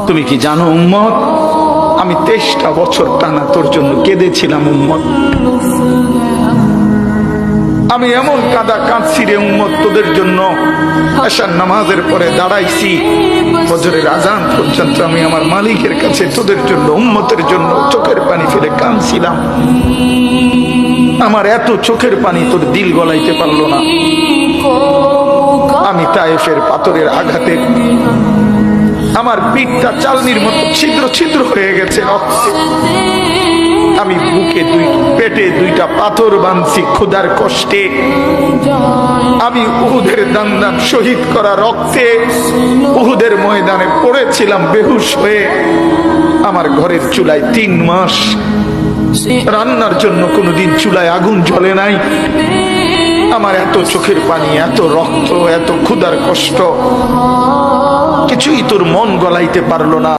তুমি কি জানো উম্মত, আমি 23টা বছর টানা তোর জন্য কেঁদেছিলাম উম্মত। আমি এমন কাঁদা কাঁদছি রে উম্মত তোদের জন্য। এশার নামাজের পরে দাঁড়াইছি, ফজরের আজান পর্যন্ত আমি আমার মালিকের কাছে তোদের জন্য, উম্মতের জন্য চোখের পানি ফেলে কাঁদছিলাম। আমার এত চোখের পানি তোর দিল গলাইতে পারলো না। আমি তায়েফের পাথরের আঘাতে আমার পিঠটা চালনির মতো ছিদ্র ছিদ্র হয়ে গেছে রক্তে। আমি বুকে পেটে 2টা পাথর বাঁধছি ক্ষুধার কষ্টে। আমি উহুদের দান্দান শহীদ করা রক্তে উহুদের ময়দানে পড়েছিলাম বেহুশ হয়ে। আমার ঘরের চুলায় 3 মাস রান্নার জন্য কোনোদিন চুলায় আগুন জ্বলে নাই। আমার এত চোখের পানি, এত রক্ত, এত ক্ষুধার কষ্ট, কিছুই তোর মন গলাইতে পারলো না।